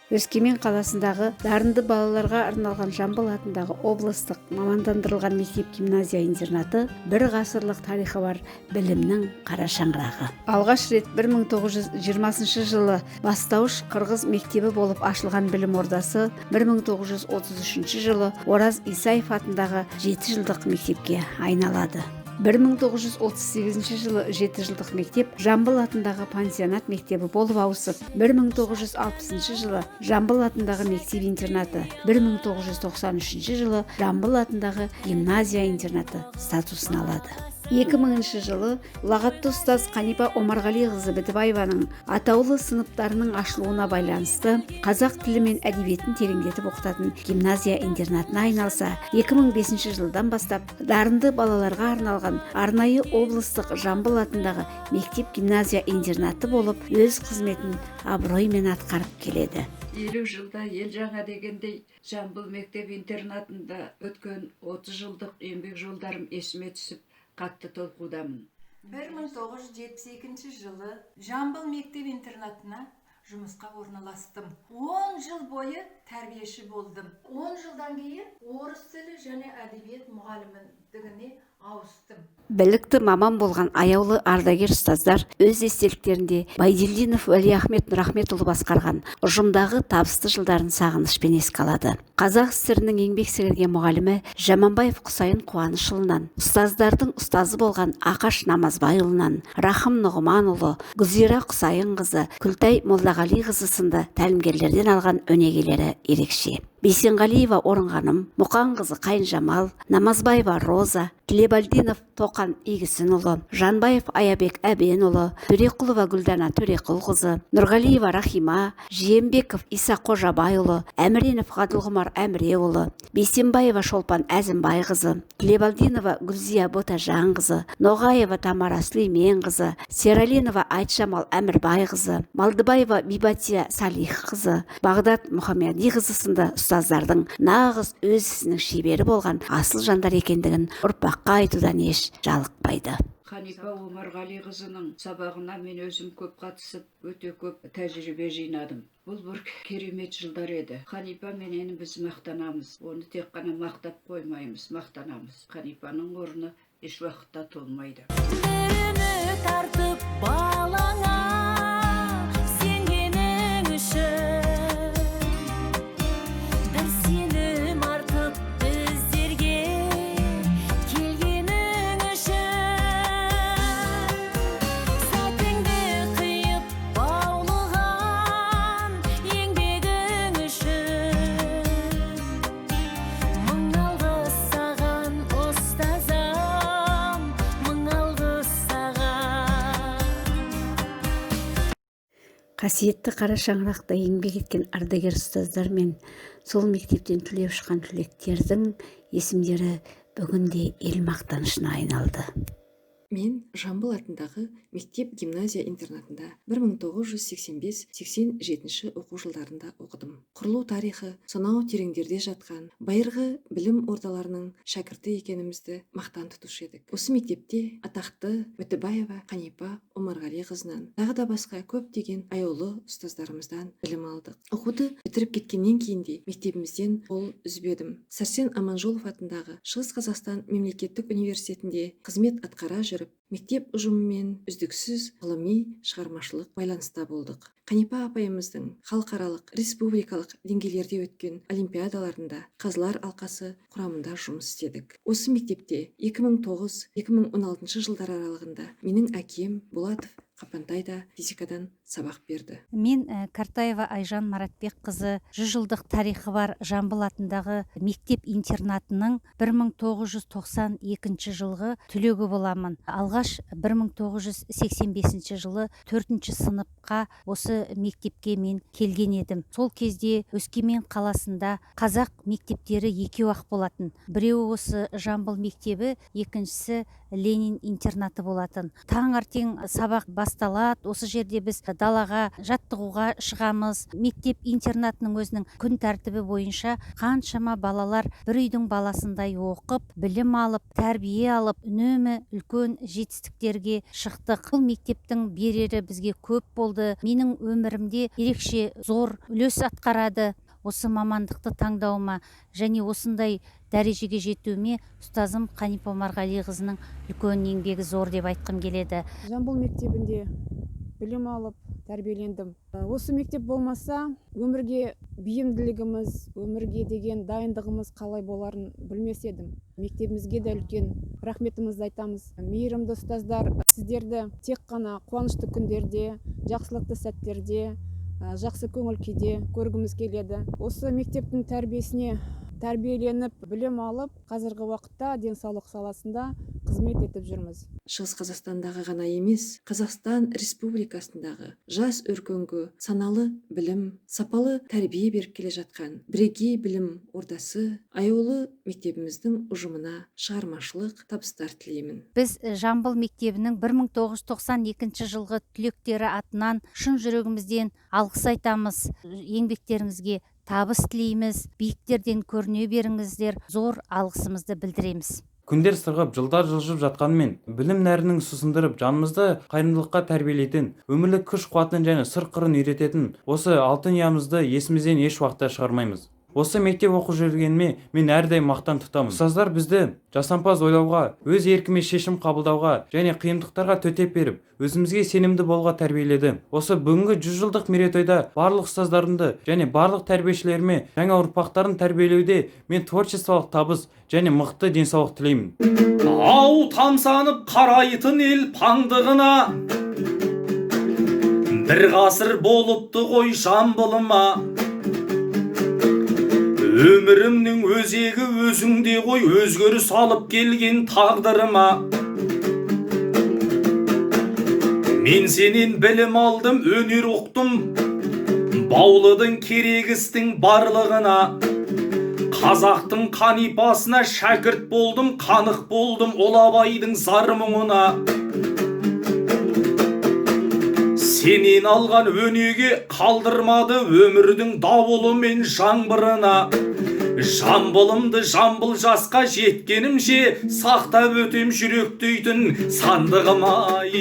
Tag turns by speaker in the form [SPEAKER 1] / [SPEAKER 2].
[SPEAKER 1] Өскемен қаласындағы дарынды балаларға арналған Жамбыл атындағы облыстық мамандандырылған мектеп-гимназия интернаты бір ғасырлық тарихы бар білімнің қара шаңырағы. Алғаш рет 1920 жылы бастауыш қырғыз мектебі болып ашылған білім ордасы 1933 жылы Ораз Исаев атындағы 7 жылдық мектепке айналады. 1938 жылы 7 жылдық мектеп Жамбыл атындағы пансионат мектебі болып ауысып, 1960 жылы Жамбыл атындағы мектеп-интернаты, 1993 жылы Жамбыл атындағы гимназия-интернаты статусын алады. 2000 жылы ұлағатты ұстаз Қанипа Омарғалиқызы Бітібаеваның атаулы сыныптарының ашылуына байланысты қазақ тілі мен әдебиетін тереңдетіп оқытатын гимназия-интернатына айналса, 2005 жылдан бастап дарынды балаларға арналған арнайы облыстық Жамбыл атындағы мектеп-гимназия-интернаты болып өз қызметін абыроймен атқарып келеді.
[SPEAKER 2] 50 жылда ел жаңа дегендей Жамбыл мектеп-интернатында өткен 30 жылдық еңбек жолдарым есіме түсіп, қатты толқудамын.
[SPEAKER 3] 1972 жылы Жамбыл мектеп-интернатына жұмысқа орналастым. 10 жыл бойы тәрбиеші болдым. 10 жылдан кейін орыс тілі және әдебиет мұғаліміндігіне ауыстым.
[SPEAKER 1] Білікті маман болған аяулы ардагер ұстаздар өз естеліктерінде Байдильдинов Валиахмет Нұрахметұлы басқарған ұжымдағы табысты жылдарын сағынышпен еске алады. Қазақ ССР-ның еңбек сіңірген мұғалімі Жаманбаев Құсайын Қуанышұлынан, ұстаздардың ұстазы болған Ақаш Намазбайұлынан, Рахым Нұғыманұлы, Гүзира Құсайынқызы, Күлтай Молдағалиқызы сынды тәлімгерлерден алған өнегелері ерекше. Бейсенғалиева Орынғаным, Мұқанқызы Қайынжамал, Намазбаева Роза, Тілебалдинов Тоқан Игісінұлы, Жанбаев Аябек Әбенұлы, Төреқұлова Гүлдана Төреқұлқызы, Нұрғалиева Рахима, Жиембеков Иса Қожабайұлы, Әміренов Ғадылғұмар Әміреұлы, Бейсенбаева Шолпан Әзімбайқызы, Тілебалдинова Гүлзия Ботажанқызы, Ноғаева Тамара Сүлейменқызы, Сералинова Айтжамал Әмірбайқызы, Малдыбаева Бибатия Салихқызы, Бағдат Мұхамедиқызы сынды ұстаздардың нағыз өз ісінің шебері болған асыл жандар екендігін ұрпаққа айтудан еш жалықпайды.
[SPEAKER 2] Қанипа Омарғалиқызының сабағына мен өзім көп қатысып, өте көп тәжірибе жинадым. Бұл бір керемет жылдар еді. Қанипа менен біз мақтанамыз. Оны тек қана мақтап қоймаймыз, мақтанамыз. Қанипаның орны еш уақытта толмайды.
[SPEAKER 1] Қасиетті қара шаңырақта еңбек еткен ардагер ұстаздар мен сол мектептен түлеп шыққан түлектердің есімдері бүгінде ел мақтанышына айналды.
[SPEAKER 4] Мен Жамбыл атындағы мектеп-гимназия интернатында 1985-87 оқу жылдарында оқыдым. Құрылу тарихы сонау тереңдерде жатқан байырғы білім ордаларының шәкірті екенімізді мақтан тұтушы едік. Осы мектепте атақты Бітібаева Қанипа Омарғалиқызынан, тағы да басқа көптеген аяулы ұстаздарымыздан білім алдық. Оқуды бітіріп кеткеннен кейін де мектебімізден қол үзбедім. Сәрсен Аманжолов атындағы Шығыс Қазақстан мемлекеттік университетінде қызмет атқара жүріп, мектеп ұжымымен үздіксіз ғылыми шығармашылық байланыста болдық. Қанипа апайымыздың халықаралық, республикалық деңгейлерде өткен олимпиадаларында қазылар алқасы құрамында жұмыс істедік. Осы мектепте 2009-2016 жылдар аралығында менің әкем Болатов Қапантайда физикадан сабақ берді.
[SPEAKER 5] Мен Картаева Айжан Маратбекқызы 100 жылдық тарихы бар Жамбыл атындағы мектеп-интернатының 1992 жылғы түлегі боламын. Алғаш 1985 жылы 4-ші сыныпқа осы мектепке мен келген едім. Сол кезде Өскемен қаласында қазақ мектептері екеу-ақ болатын. Біреуі осы Жамбыл мектебі, екіншісі Ленин интернаты болатын. Таңертең сабақ басталады. Осы жерде біз далаға жаттығуға шығамыз. Мектеп интернатының өзінің күн тәртібі бойынша қаншама балалар бір үйдің баласындай оқып, білім алып, тәрбие алып, үнемі үлкен жетістіктерге шықтық. Бұл мектептің берері бізге көп болды. Менің өмірімде ерекше зор үлес атқарады. Осы мамандықты таңдауыма және осындай дәрежеге жетуіме ұстазым Қанипа Омарғалиқызының үлкен еңбегі зор деп айтқым келеді.
[SPEAKER 6] Жамбыл мектебінде білім алып, тәрбиелендім. Осы мектеп болмаса, өмірге бейімділігіміз, өмірге деген дайындығымыз қалай боларын білмес едім. Мектебімізге де үлкен рахметімізді айтамыз. Мейірімді ұстаздар, сіздерді тек қана қуанышты күндерде, жақсылықты сәттерде, жақсы көңіл күйде көргіміз келеді. Осы мектептің тәрбиесіне тәрбиеленіп, білім алып, қазіргі уақытта денсаулық саласында қызмет етіп жүрміз.
[SPEAKER 4] Шығыс Қазақстандағы ғана емес, Қазақстан Республикасындағы жас өркенге саналы білім, сапалы тәрбие беріп келе жатқан бірегей білім ордасы аяулы мектебіміздің ұжымына шығармашылық табыстар тілеймін.
[SPEAKER 5] Біз Жамбыл мектебінің 1992 жылғы түлектері атынан шын жүрегімізден алғыс айтамыз. Еңбектеріңізге табыс тілейміз, биіктерден көріне беріңіздер, зор алғысымызды білдіреміз.
[SPEAKER 7] Күндер сырғып, жылдар жылжып жатқанмен, білім нәрінің сусындырып, жанымызды қайырымдылыққа тәрбиелейтін, өмірлік күш-қуатын және сыр-қырын үйрететін осы алтын ұямызды есімізден еш уақытта шығармаймыз. Осы мектеп оқып жүргеніме мен әрдайым мақтан тұтамын. Ұстаздар бізді жасампаз ойлауға, өз еркіме шешім қабылдауға және қиындықтарға төтеп беріп, өзімізге сенімді болуға тәрбиеледі. Осы бүгінгі 100 жылдық мерейтойда барлық ұстаздарымды және барлық тәрбиешілеріме жаңа ұрпақтарын тәрбиелеуде мен творчестволық табыс және мықты денсаулық тілеймін.
[SPEAKER 8] Ау тамсанып қарайтын ел паңдығына, бір ғасыр болыпты ғой Жамбылыма. Өмірімнің өзегі өзіңде ғой, өзгеріс алып келген тағдырыма. Мен сенен білім алдым, өнер оқтым, баулыдың керек істің барлығына. Қазақтың Қанипасына шәкірт болдым, қанық болдым ол Абайдың зар мұңына. Сенен алған өнеге қалдырмады өмірдің дауылы мен жаңбырына. Жамбылымды жамбыл жасқа жеткенімше сақтап өтем жүректейтін сандығым ай.